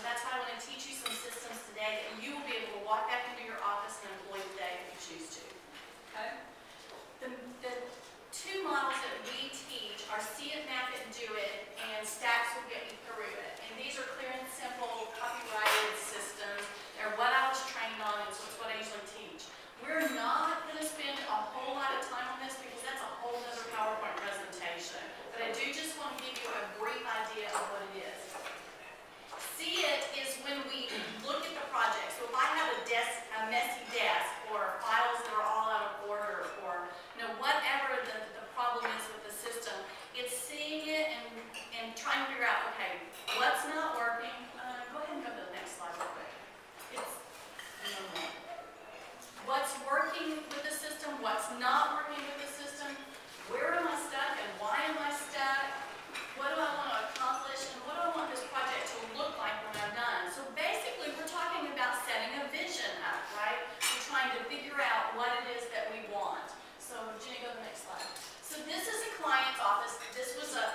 that's why I want to teach you some systems today that you will be able to walk back into your office and employ today if you choose to. Okay? The two models that we teach are See It, Map It, Do It, and Stacks Will Get You Through It. And these are clear and simple, copyrighted systems. They're what I was trained on, and so it's what I usually teach. We're not going to spend a whole lot of time on this because that's a whole other PowerPoint presentation. But I do just want to give you a brief idea of what it is. See it is when we look at the project. So if I have a messy desk, or files that are all out of order, or whatever the problem is with the system, it's seeing it and trying to figure out, okay, what's not working. Go ahead and go to the next slide real quick. What's working with the system, what's not working with the system, where am I stuck and why am I stuck, what do I want to accomplish, and what do I want this project to look like when I'm done. So basically we're talking about setting a vision up, right? We're trying to figure out what it is that we want. So Jenny, go to the next slide. So this is a client's office. This was a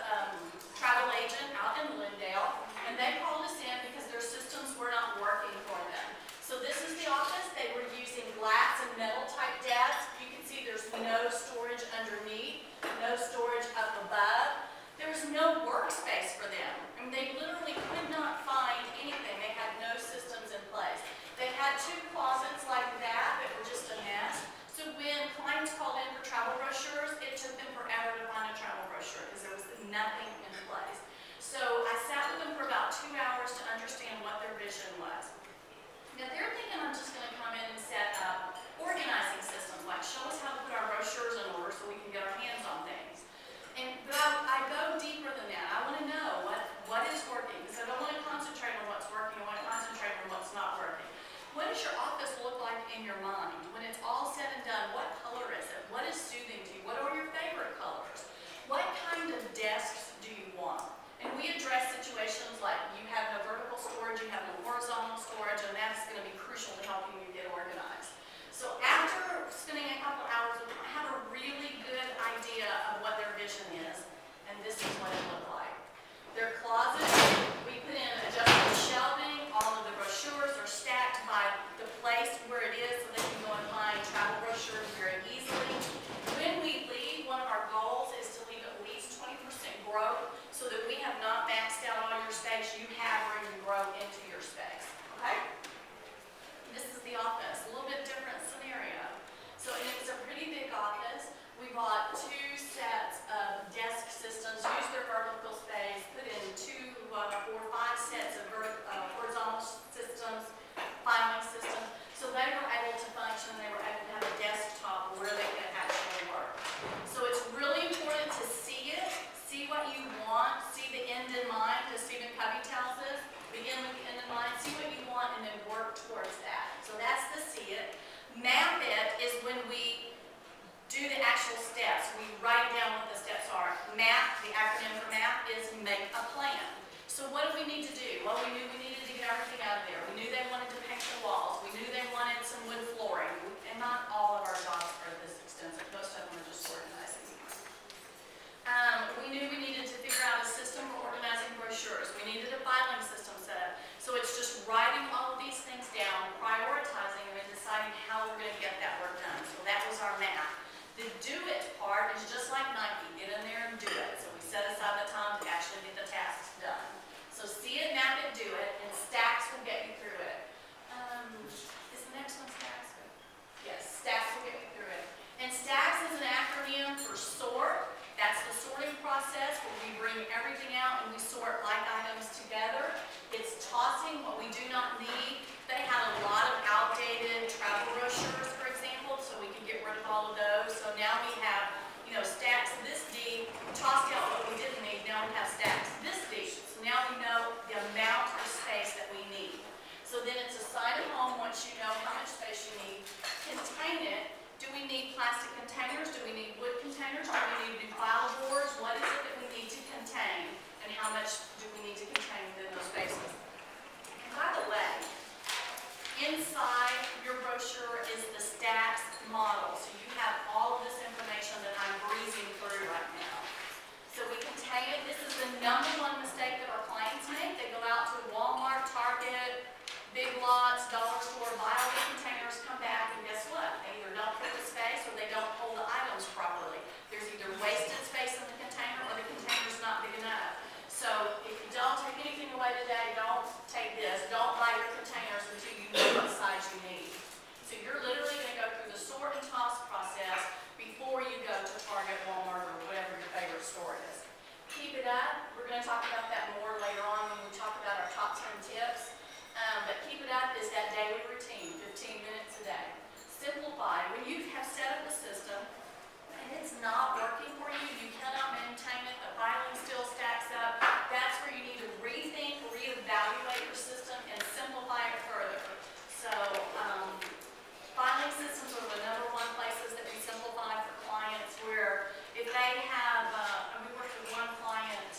travel agent out in Lindale, and they called us in because their systems were not working for them. So this is the office. They were using glass and metal type desks. You can see there's no storage underneath, no storage up above. There was no workspace for them. I mean, they literally could not find anything. They had no systems in place. They had two closets like that were just a mess. So when clients called in for travel brochures, it took them forever to find a travel brochure because there was nothing in place. So I sat with them for about 2 hours to understand what their vision was. Now they're thinking I'm just going to come in and set up organizing systems, like show us how to put our brochures in order so we can get our hands on things. But I go deeper than that. I want to know what is working, because I don't want to concentrate on what's working. I want to concentrate on what's not working. What does your office look like in your mind? When it's all said and done, what color is it? What is soothing to you? What are your favorite colors? What kind of desks do you want? And we address situations like you have no vertical storage, you have no horizontal storage, and that's going to be crucial to helping you get organized. So after spending a couple hours with them, I have a really good idea of what their vision is, and this is what it looked like. Their closet, we put in adjustable shelving. All of the brochures are stacked by the place where it is so they can go and find travel brochures very easily. When we leave, one of our goals is to leave at least 20% growth so that we have not maxed out all your space. You have room to grow into your space. Okay? This is the office, a little bit different scenario. So it's a pretty big office. We bought 2 sets of desk systems, used their vertical space, put in 2, 4, 5 sets of horizontal systems, filing systems. So they were able to function, they were able to have a desktop where they could actually work. So it's really important to see it, see what you want, see the end in mind, as Stephen Covey tells us. Begin with the end in mind, see what you want, and then work towards that. So that's the see it. Map it is when we do the actual steps. We write down what the steps are. MAP, the acronym for MAP, is make a plan. So what do we need to do? Well, we knew we needed to get everything out of there. We knew they wanted to paint the walls. We knew they wanted some wood flooring. And not all of our jobs are this extensive. Most of them are just organizing. We knew we needed to figure out a system for organizing brochures. We needed a filing system set up. So it's just writing all of these things down, prioritizing them, and deciding how we're going to get that work done. So that was our map. The do it part is just like Nike. Get in there and do it. So we set aside the time to actually get the tasks done. So see it, map it, do it, and stacks will get you through it. Is the next one stacks? Yes, stacks will get you through it. And stacks is an acronym for sort. That's the sorting process where we bring everything out and we sort like items together. It's tossing what we do not need. They had a lot of outdated travel brochures, for example, so we can get rid of all of those. So now we have, stacks this deep, tossed out what we didn't need. Now we have stacks this deep. So now we know the amount of space that we need. So then it's assign a home once you know how much space you need. Contain it. Do we need plastic containers? Do we need wood containers? Do we need new file boards? What is it that we need to contain? And how much do we need to contain within those spaces? And by the way, inside your brochure is the stacks model. So you have all of this information that I'm breezing through right now. So we contain it. This is the #1 mistake that our clients make. They go out to Walmart, Target, talk about that more later on when we talk about our top 10 tips. But keep it up is that daily routine, 15 minutes a day. Simplify. When you have set up the system and it's not working for you, you cannot maintain it, the filing still stacks up, that's where you need to rethink, reevaluate your system, and simplify it further. So, filing systems are the #1 places that we simplify for clients where if they have, we worked with one client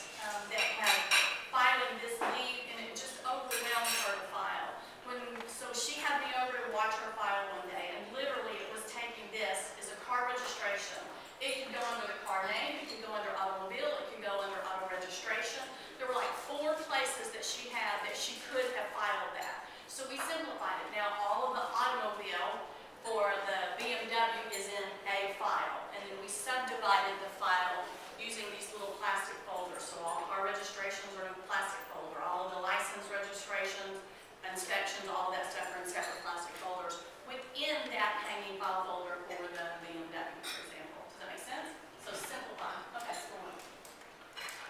that had filing this lead and it just overwhelmed her to file. So she had me over to watch her file one day and literally it was taking this as a car registration. It could go under the car name, it could go under automobile, it could go under auto registration. There were like 4 places that she had that she could have filed that. So we simplified it. Now all of the automobile for the BMW is in a file, and then we subdivided the file using these little plastic folders. So all our registrations are in a plastic folder. All of the license registrations, inspections, all of that stuff are in separate plastic folders within that hanging file folder for the BMW, for example. Does that make sense? So simplify. Okay, so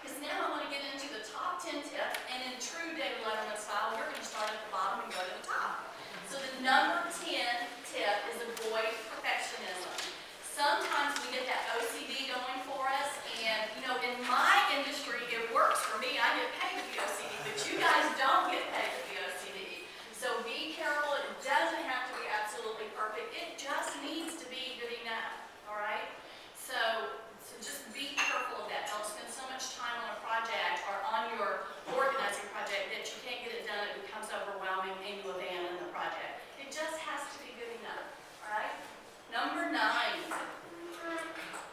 because now I want to get into the top 10 tips, and in true David Letterman style, we're going to start at the bottom and go to the top. So the number 10 tip is avoid perfectionism. Sometimes we get that OCD going for us, and you know, in my industry, it works for me. I get paid to be OCD, but you guys don't get paid to be OCD. So be careful. It doesn't have to be absolutely perfect. It just needs to be good enough. All right. So just be careful of that. Don't spend so much time on a project or on your organizing project that you can't get it done. It becomes overwhelming and you abandon the project. It just has to be good enough. All right. Number 9.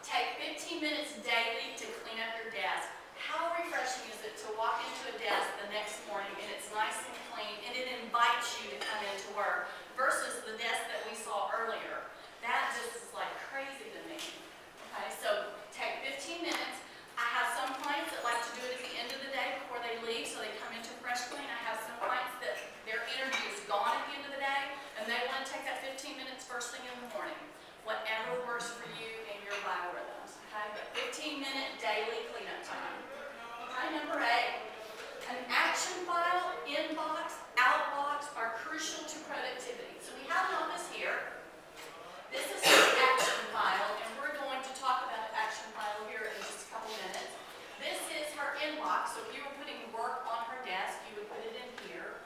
Take 15 minutes daily to clean up your desk. How refreshing is it to walk into a desk the next morning and it's nice and clean and it invites you to come into work versus the desk that we saw earlier. That just is like crazy to me. Okay, so take 15 minutes. I have some clients that like to do it at the end of the day before they leave so they come into fresh clean. I have some clients that their energy is gone at the end of the day and they want to take that 15 minutes first thing in the morning. Whatever works for you and your biorhythms, okay? But 15-minute daily cleanup time. Okay, number 8. An action file, inbox, outbox are crucial to productivity. So we have it on this here. This is the action file, and we're going to talk about the action file here in just a couple minutes. This is her inbox, so if you were putting work on her desk, you would put it in here.